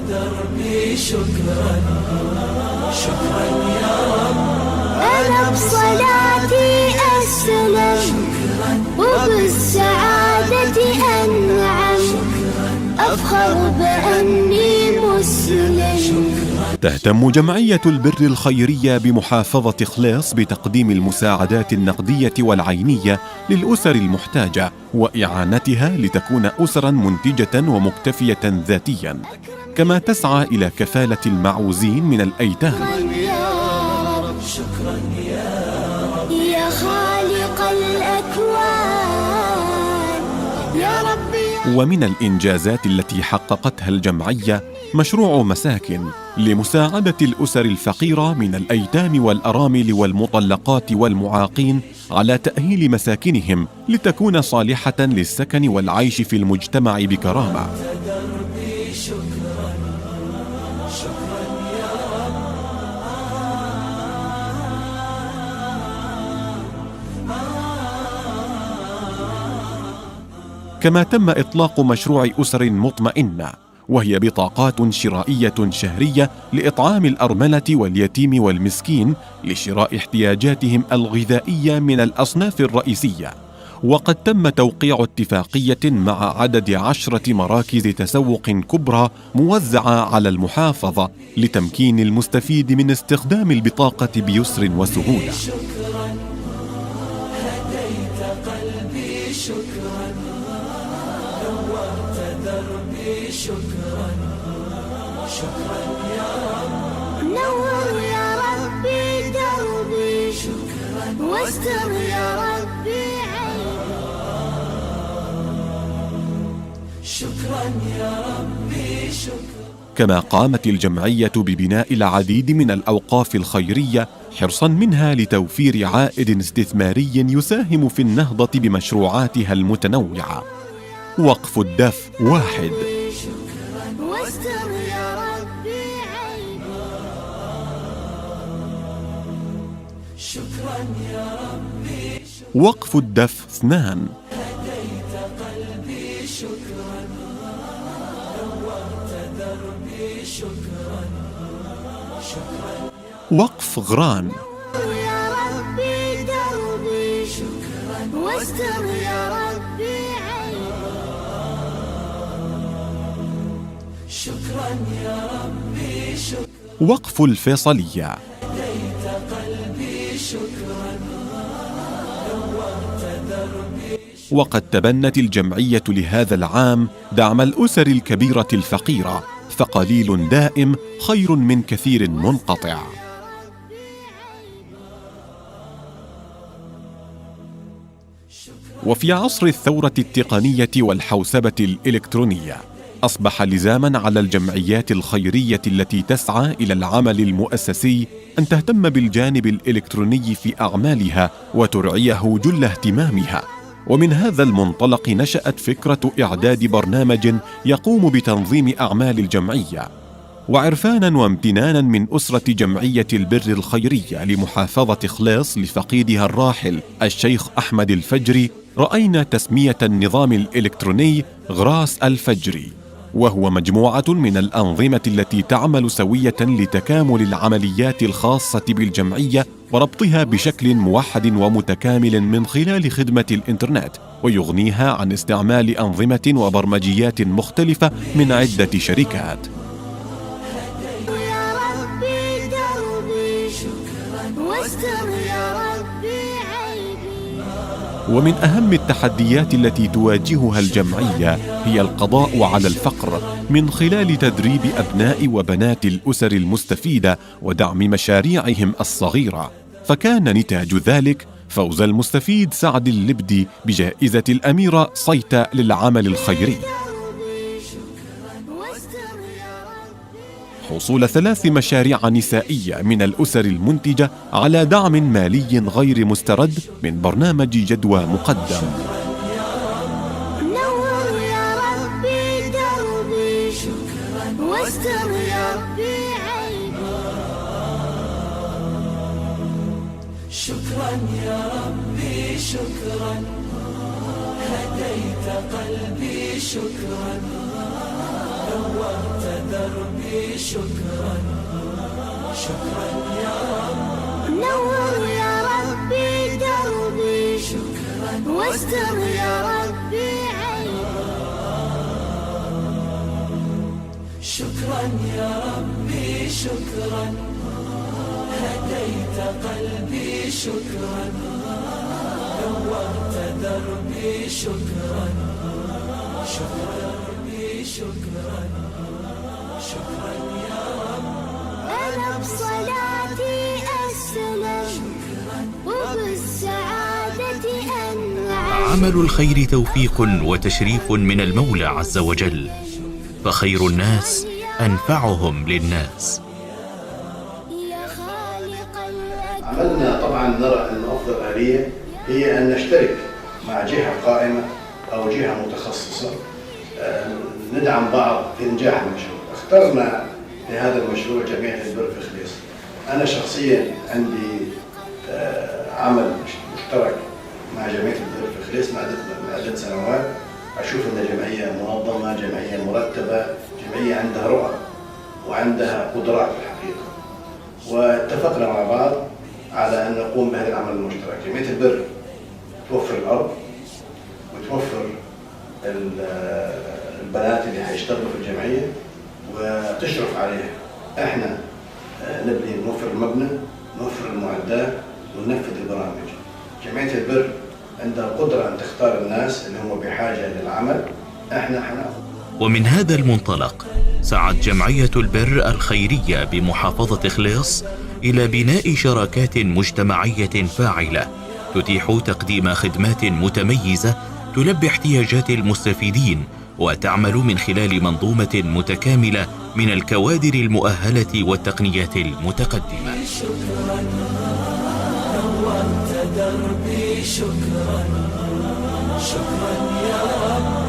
دربي شكرا شكرا يا رب. أنا بصلاتي أسلم وبالسعادة أنعم، أفخر بأني مسلم. تهتم جمعية البر الخيرية بمحافظة خلاص بتقديم المساعدات النقدية والعينية للأسر المحتاجة وإعانتها لتكون أسراً منتجة ومكتفية ذاتياً، كما تسعى إلى كفالة المعوزين من الأيتام. شكرا يا خالق الأكوان يا ربي. ومن الإنجازات التي حققتها الجمعية مشروع مساكن لمساعدة الأسر الفقيرة من الأيتام والأرامل والمطلقات والمعاقين على تأهيل مساكنهم لتكون صالحة للسكن والعيش في المجتمع بكرامة. كما تم إطلاق مشروع أسر مطمئنة، وهي بطاقات شرائية شهرية لإطعام الأرملة واليتيم والمسكين لشراء احتياجاتهم الغذائية من الأصناف الرئيسية. وقد تم توقيع اتفاقية مع عدد 10 مراكز تسوق كبرى موزعة على المحافظة لتمكين المستفيد من استخدام البطاقة بيسر وسهولة. هديت قلبي شكرا نورت دربي شكرا شكرا يا رب. نور يا ربي دربي شكرا واستر يا ربي عيبي شكرا يا ربي شكرا. كما قامت الجمعية ببناء العديد من الأوقاف الخيرية حرصاً منها لتوفير عائد استثماري يساهم في النهضة بمشروعاتها المتنوعة. وقف الدف 1. وقف الدف 2. وقف غران. يا ربي دربي شكرا واستر يا ربي عيبي شكرا يا ربي شكرا. وقف الفيصلية. هديت قلبي شكرا نورت دربي. وقد تبنت الجمعية لهذا العام دعم الأسر الكبيرة الفقيرة، فقليل دائم خير من كثير منقطع. وفي عصر الثورة التقنية والحوسبة الإلكترونية، أصبح لزاماً على الجمعيات الخيرية التي تسعى إلى العمل المؤسسي أن تهتم بالجانب الإلكتروني في أعمالها وترعيه جل اهتمامها. ومن هذا المنطلق نشأت فكرة إعداد برنامج يقوم بتنظيم أعمال الجمعية. وعرفاناً وامتناناً من أسرة جمعية البر الخيرية لمحافظة خلاص لفقيدها الراحل الشيخ أحمد الفجري، رأينا تسمية النظام الإلكتروني غراس الفجري، وهو مجموعة من الأنظمة التي تعمل سوية لتكامل العمليات الخاصة بالجمعية وربطها بشكل موحد ومتكامل من خلال خدمة الإنترنت، ويغنيها عن استعمال أنظمة وبرمجيات مختلفة من عدة شركات. يا ربي دربي شكرا واستر يا ربي عيبي. ومن أهم التحديات التي تواجهها الجمعية هي القضاء على الفقر من خلال تدريب أبناء وبنات الأسر المستفيدة ودعم مشاريعهم الصغيرة. فكان نتاج ذلك فوز المستفيد سعد اللبدي بجائزة الأميرة صيتا للعمل الخيري، حصول 3 مشاريع نسائية من الأسر المنتجة على دعم مالي غير مسترد من برنامج جدوى مقدم. نور يا ربي دربي شكرا واستر يا ربي عيبي شكرا يا ربي شكرا. هديت قلبي شكرا نورت دربي شكرا شكرا يا رب نور يا ربي دربي شكرا واستر يا ربي عيبي شكرا يا ربي شكرا هديت قلبي شكرا نورت دربي شكرا شكرا ربي شكرا شكرا يا رب أنا بصلاتي أسلم وبالسعادة أنعم. عمل الخير توفيق وتشريف من المولى عز وجل، فخير الناس أنفعهم للناس. عملنا طبعا نرى أن أفضل آلية هي أن نشترك مع جهة قائمة أو جهة متخصصة ندعم بعض في إنجاح المشروع. اخترنا لهذا المشروع جمعية البر في خليص. أنا شخصيا عندي عمل مشترك مع جمعية البر في خليص من عدة سنوات. أشوف أن جمعية منظمة، جمعية مرتبة، جمعية عندها رؤى وعندها قدرات في الحقيقة. واتفقنا مع بعض على أن نقوم بهذا العمل المشترك. جمعية البر توفر الأرض وتوفر البنات اللي هيشتغلوا في الجمعية وتشرف عليها. احنا نبني نوفر المبنى، نوفر المعدات وننفذ البرامج. جمعية البر عندها قدرة أن تختار الناس اللي هم بحاجة للعمل، احنا حناخذ. ومن هذا المنطلق سعت جمعية البر الخيرية بمحافظة خليص إلى بناء شراكات مجتمعية فاعلة تتيح تقديم خدمات متميزة تلبي احتياجات المستفيدين وتعمل من خلال منظومة متكاملة من الكوادر المؤهلة والتقنيات المتقدمة. شكرا نورت دربي شكرا شكرا يا رب